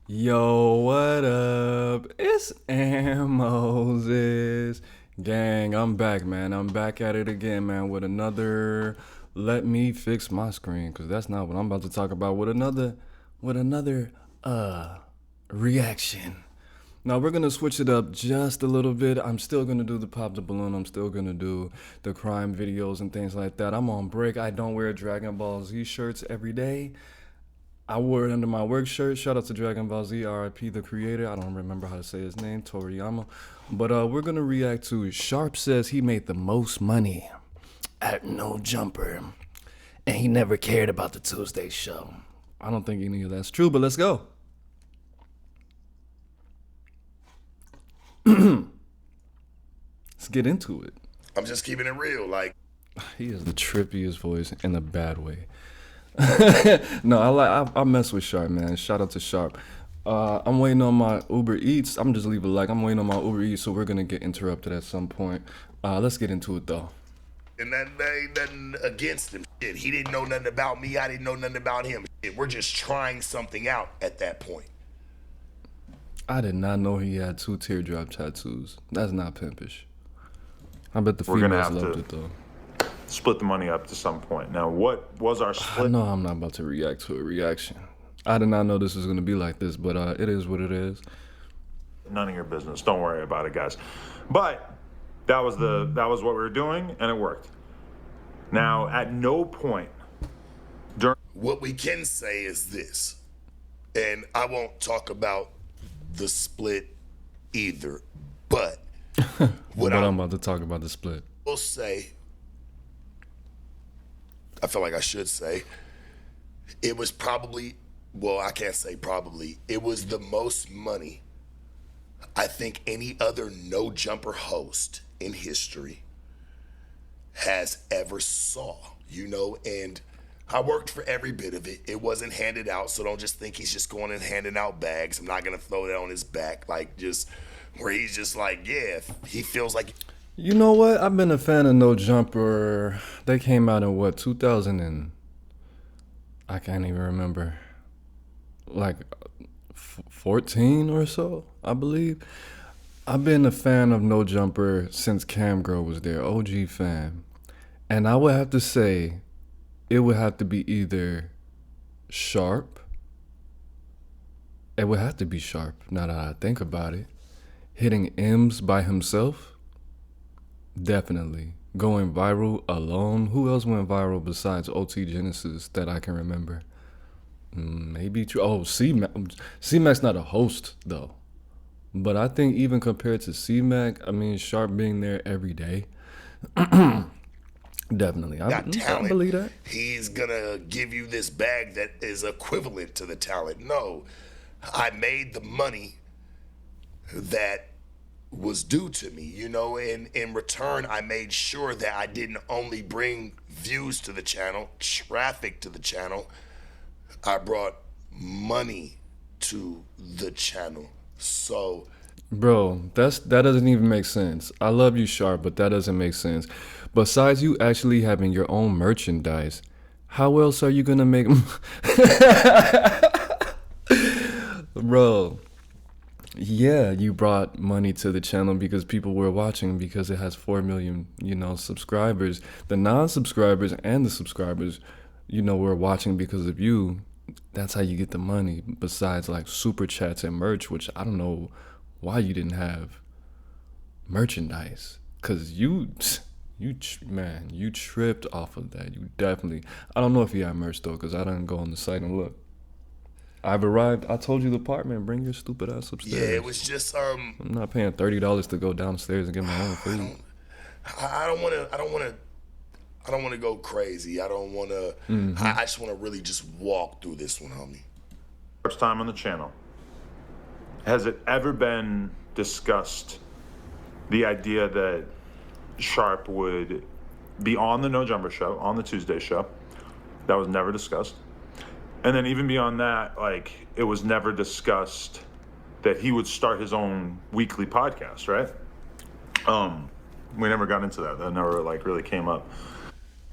Yo, what up? It's Aaron Moses. Gang, I'm back, man. I'm back at it again, man, with another let me fix my screen, because that's not what I'm about to talk about, with another reaction. Now we're gonna switch it up just a little bit. I'm still gonna do the pop the balloon. I'm still gonna do the crime videos and things like that. I'm on break. I don't wear Dragon Ball Z shirts every day. I wore it under my work shirt. Shout out to Dragon Ball Z, RIP the creator. I don't remember how to say his name, Toriyama. But we're gonna react to Sharp says he made the most money at No Jumper, and he never cared about the Tuesday show. I don't think any of that's true, but let's go. Let's get into it. I'm just keeping it real. Like, He has the trippiest voice in a bad way. No, I mess with Sharp, man. Shout out to Sharp. I'm waiting on my Uber Eats. I'm just leave it like I'm waiting on my Uber Eats, so we're gonna get interrupted at some point. Let's get into it though. and that ain't nothing against him. Shit, he didn't know nothing about me. I didn't know nothing about him. Shit, we're just trying something out at that point. I did not know he had 2 teardrop tattoos. That's not pimpish. I bet the We're gonna females have loved to it though. split the money up to some point. Now, what was our I split? know I'm not about to react to a reaction. I did not know this was gonna be like this, but it is what it is. None of your business. Don't worry about it, guys. But that was what we were doing, and it worked. Now, at no point during What we can say is this, and I won't talk about the split either, but what But I I'm about to talk about the split. will say, I feel like I should say, it was probably, well, I can't say probably, it was the most money I think any other no jumper host in history has ever saw, and I worked for every bit of it. It wasn't handed out, so don't just think he's just going and handing out bags. I'm not gonna throw that on his back, like just where he's just like, yeah, if he feels like You know what? I've been a fan of No Jumper. They came out in what, 2000 and I can't even remember. Like 14 or so, I believe. I've been a fan of No Jumper since Cam Girl was there, OG fan. And I would have to say it would have to be either Sharp. It would have to be Sharp, now that I think about it. Hitting M's by himself. Definitely. Going viral alone. Who else went viral besides OT Genesis that I can remember? Maybe true. Oh, C-Mac's not a host though. But I think even compared to C-Mac, I mean, Sharp being there every day. Definitely. I talent, believe that. he's gonna give you this bag that is equivalent to the talent. No, I made the money that was due to me, and in return, I made sure that I didn't only bring views to the channel, traffic to the channel, I brought money to the channel. So, Bro, that doesn't even make sense. I love you, Sharp, but that doesn't make sense. Besides you actually having your own merchandise, how else are you gonna make? Bro, yeah, you brought money to the channel because people were watching because it has 4 million, subscribers. The non-subscribers and the subscribers, were watching because of you. That's how you get the money. Besides like super chats and merch, which I don't know why you didn't have merchandise, cause you tripped off of that. You definitely. I don't know if you had merch though, cause I didn't go on the site and look. I've arrived. I told you the apartment. Bring your stupid ass upstairs. yeah, it was just I'm not paying $30 to go downstairs and get my own food. I don't want to go crazy. I don't want to. I just want to really just walk through this one, homie. first time on the channel, has it ever been discussed the idea that Sharp would be on the No Jumper show, on the Tuesday show? That was never discussed. And then even beyond that, like, it was never discussed that he would start his own weekly podcast, right? We never got into that. That never like really came up.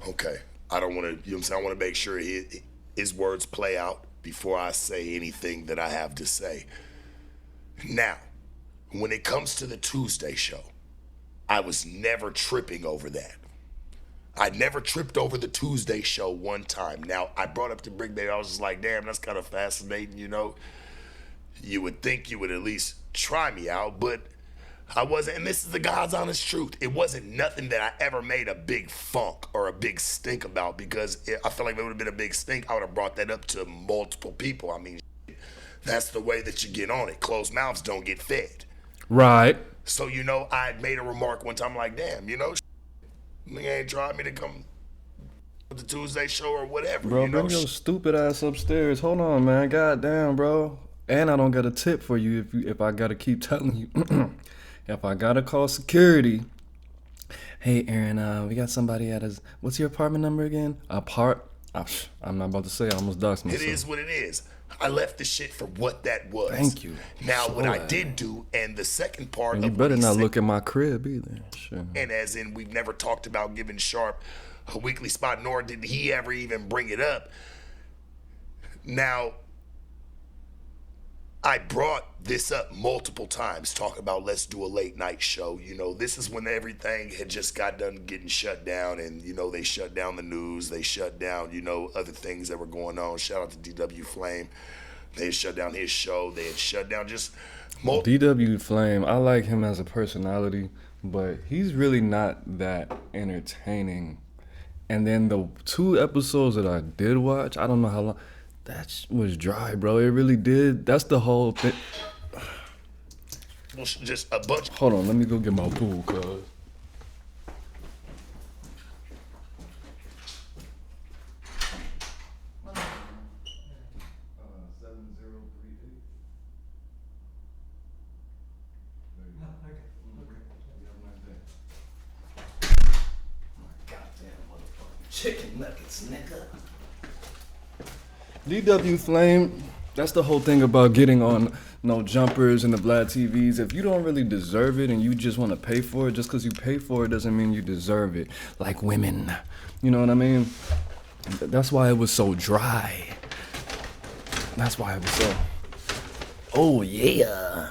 Okay, I don't want to. I want to make sure his words play out. before I say anything that I have to say. Now, when it comes to the Tuesday show, I was never tripping over that. I never tripped over the Tuesday show one time. Now, I brought up the Brick Baby. I was just like, damn, that's kind of fascinating, you know. You would think you would at least try me out, but I wasn't. And this is the God's honest truth. It wasn't nothing that I ever made a big funk or a big stink about, because I feel like if it would have been a big stink, I would have brought that up to multiple people. I mean, that's the way that you get on it. Closed mouths don't get fed. Right. So, you know, I made a remark one time like, damn, you know, nigga ain't tried me to come to the Tuesday show or whatever. Bro, you know? bring your stupid ass upstairs. Hold on, man. God damn, bro. And I don't got a tip for you if I gotta keep telling you. If I gotta call security. Hey, Aaron, we got somebody at his. What's your apartment number again? I'm not about to say. I almost doxed myself. It is what it is. I left the shit for what that was. Thank you. Now, So what I did do, and the second part And of you what better he not said, look at my crib either. Sure. and as in we've never talked about giving Sharp a weekly spot, nor did he ever even bring it up. Now, I brought this up multiple times, talk about let's do a late night show. You know, this is when everything had just got done getting shut down, and, you know, they shut down the news, they shut down, you know, other things that were going on. Shout out to DW Flame. They had shut down his show. They had shut down just DW Flame, I like him as a personality, but he's really not that entertaining. And then the 2 episodes that I did watch, I don't know how long, that was dry, bro. It really did. That's the whole thing. just a bunch. Hold on, let me go get my pool, cuz. Chicken nuggets, nigga. DW Flame, that's the whole thing about getting on No Jumpers and the Vlad TVs. If you don't really deserve it and you just want to pay for it, just because you pay for it doesn't mean you deserve it. Like women. You know what I mean? That's why it was so dry. That's why it was so... Oh, yeah.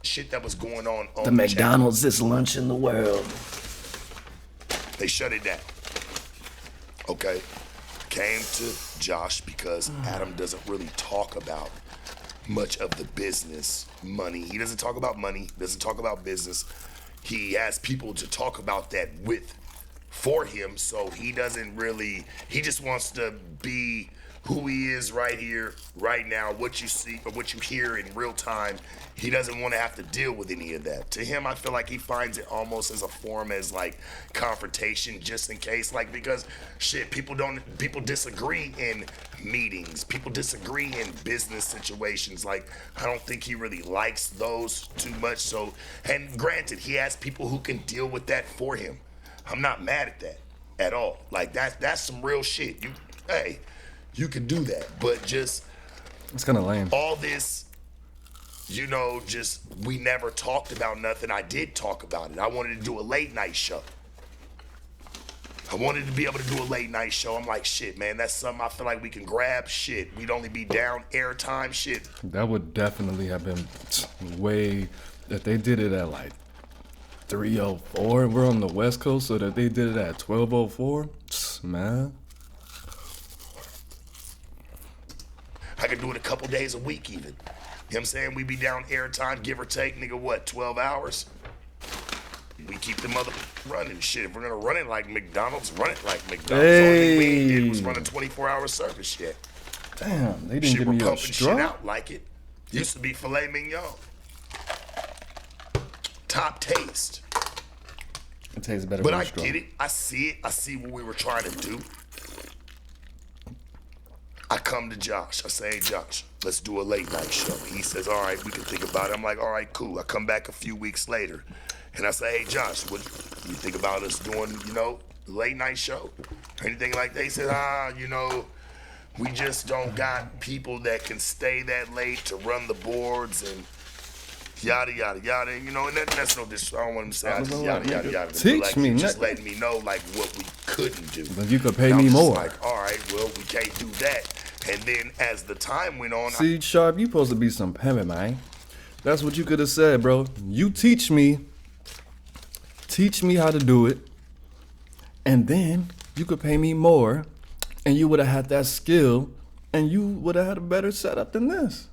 Shit that was going on The channel. McDonald's is lunch in the world. They shut it down. Okay. Came to Josh because Adam doesn't really talk about much of the business money. He doesn't talk about money, doesn't talk about business. He has people to talk about that with for him, so he doesn't really, he just wants to be who he is right here, right now, what you see or what you hear in real time. He doesn't want to have to deal with any of that. To him, I feel like he finds it almost as a form as like confrontation, just in case, like, because shit, people disagree in meetings, people disagree in business situations. Like, I don't think he really likes those too much. So, and granted, he has people who can deal with that for him. I'm not mad at that at all. Like, that's some real shit. You can do that, but just It's kind of lame. all this, you know, just we never talked about nothing. I did talk about it. I wanted to do a late night show. I wanted to be able to do a late night show. I'm like, shit, man, that's something I feel like we can grab. Shit, we'd only be down airtime. Shit, That would definitely have been way... If they did it at like 3:04 and we're on the West Coast, so that they did it at 12:04, man. I could do it a couple days a week even. You know what I'm saying? We be down airtime, give or take, nigga, what, 12 hours? We keep the mother running. Shit, if we're gonna run it like McDonald's, run it like McDonald's. Only thing we did was run a 24-hour service shit. Damn, they didn't Shit, give we're me a pumping shit straw. out like it. Used to be filet mignon. Top taste. It tastes better But with I a straw. get it. I see it. I see what we were trying to do. I come to Josh. I say, hey, Josh, let's do a late night show. He says, all right, we can think about it. I'm like, all right, cool. I come back a few weeks later, and I say, hey, Josh, what you think about us doing, you know, late night show or anything like that? He said, you know, we just don't got people that can stay that late to run the boards and yada, yada, yada. You know, and that's no disrespect. I don't want him to say I just yada, yada, yada. Teach like, me, he just nigga. letting me know, like, what we couldn't do. But you could pay And I'm me just more. like, all right, well, we can't do that. And then as the time went on, See, Sharp, you supposed to be some pimpin', man. That's what you could have said, bro. You teach me how to do it, and then you could pay me more, and you would have had that skill, and you would have had a better setup than this.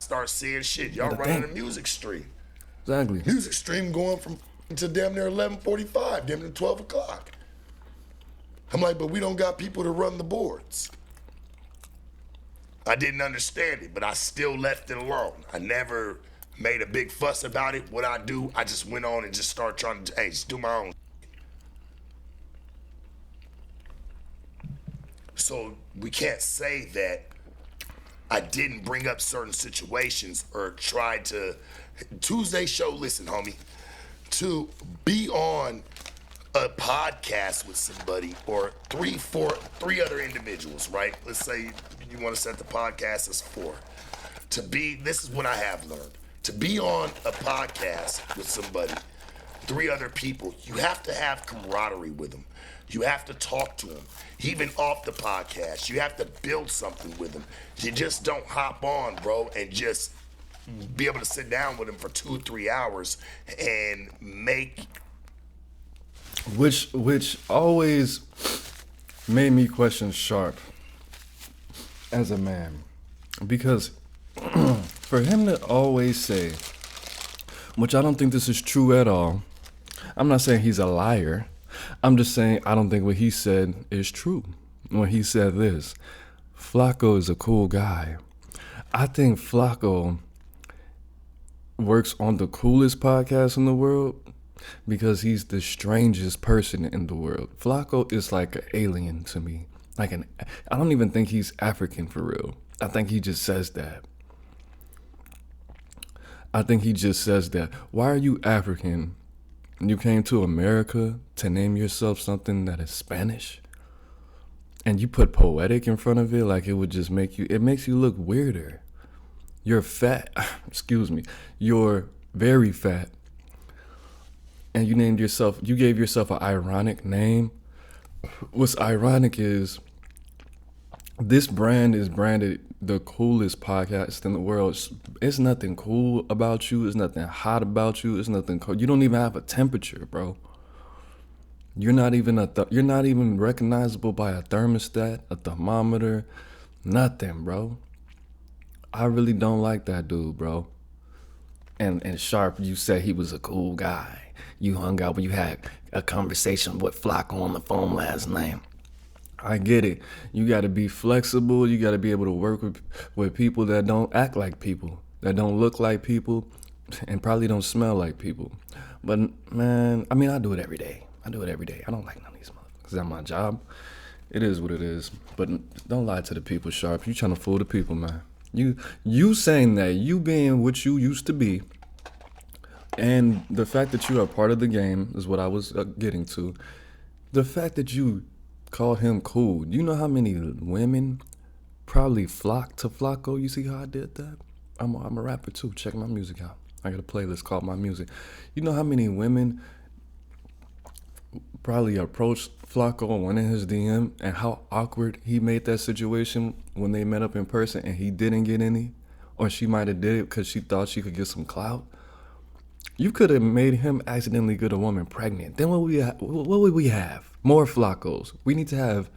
start seeing shit. Y'all running a music stream. Exactly. Music stream going from to damn near 11:45, damn near 12 o'clock. I'm like, but we don't got people to run the boards. I didn't understand it, but I still left it alone. I never made a big fuss about it. What I do, I just went on and just started trying to, hey, just do my own. So we can't say that I didn't bring up certain situations or try to. Tuesday show, listen, homie, to be on a podcast with somebody or three other individuals, right? Let's say you want to set the podcast as 4. This is what I have learned. To be on a podcast with somebody, 3 other people, you have to have camaraderie with them. You have to talk to them. Even off the podcast, you have to build something with them. You just don't hop on, bro, and just be able to sit down with them for 2-3 hours and make. Which always made me question Sharp as a man. Because for him to always say, which I don't think this is true at all, I'm not saying he's a liar. I'm just saying I don't think what he said is true. When he said this, Flacco is a cool guy. I think Flacco works on the coolest podcast in the world because he's the strangest person in the world. Flacco is like an alien to me. I don't even think he's African for real. I think he just says that. Why are you African? You came to America to name yourself something that is Spanish? And you put poetic in front of it like it would just makes you look weirder. You're fat. Excuse me. You're very fat. And you gave yourself an ironic name. What's ironic is this brand is branded the coolest podcast in the world. It's nothing cool about you. It's nothing hot about you. It's nothing cold. You don't even have a temperature, bro. You're not even recognizable by a thermostat, a thermometer, nothing, bro. I really don't like that dude, bro. And Sharp, you said he was a cool guy. You hung out when you had a conversation with Flacco on the phone last night. I get it. You got to be flexible. You got to be able to work with people that don't act like people, that don't look like people, and probably don't smell like people. But, man, I mean, I do it every day. I don't like none of these motherfuckers. Is that my job? It is what it is. But don't lie to the people, Sharp. You trying to fool the people, man. You saying that, you being what you used to be, and the fact that you are part of the game is what I was getting to. The fact that you called him cool. You know how many women probably flocked to Flacco? You see how I did that? I'm a rapper too. Check my music out. I got a playlist called My Music. You know how many women probably approached Flacco and went in his DM, and how awkward he made that situation when they met up in person and he didn't get any? Or she might have did it because she thought she could get some clout. You could have made him accidentally get a woman pregnant. Then what would we have? More Flaccos. We need to have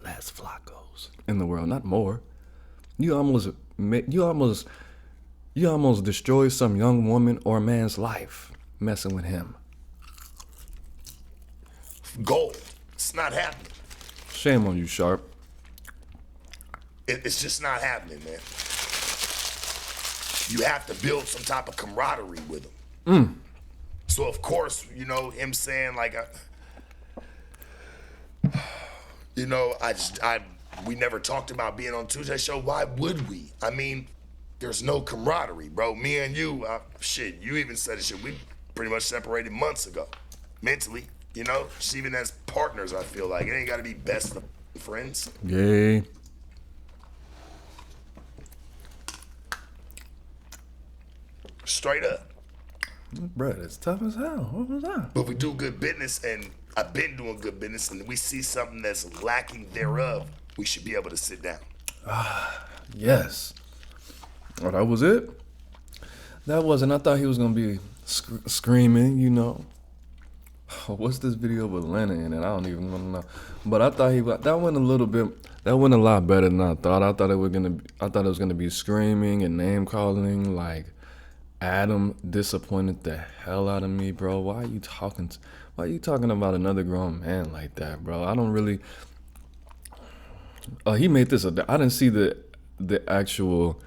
less Flaccos in the world, not more. You almost destroyed some young woman or man's life messing with him. Gold. It's not happening. Shame on you, Sharp. It's just not happening, man. You have to build some type of camaraderie with them. So of course, him saying like, we never talked about being on Tuesday show. Why would we? I mean, there's no camaraderie, bro. Me and you, you even said it. Shit, we pretty much separated months ago, mentally. Just even as partners, I feel like it ain't got to be best of friends. Yay. Straight up. Bro, it's tough as hell. What was that? But we do good business, and I've been doing good business, and we see something that's lacking thereof, we should be able to sit down. Yes. Oh, that was it? That wasn't. I thought he was gonna be screaming, you know. What's this video with Lena in it? I don't even want to know. But I thought that went a little bit. That went a lot better than I thought. I thought it was gonna be screaming and name calling. Like Adam disappointed the hell out of me, bro. Why are you talking about another grown man like that, bro? I don't really. He made this. I didn't see the actual.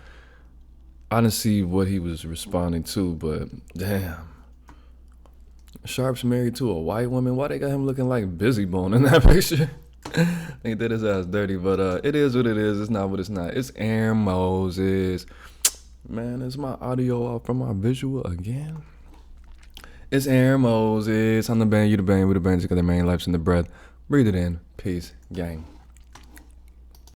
I didn't see what he was responding to, but damn. Sharp's married to a white woman. Why they got him looking like Busy Bone in that picture? They did his ass dirty, but it is what it is. It's not what it's not. It's Aaron Moses. Man, is my audio off from my visual again? It's Aaron Moses. I'm the band, you the band, we the band together, man. Life's in the breath. Breathe it in. Peace, gang.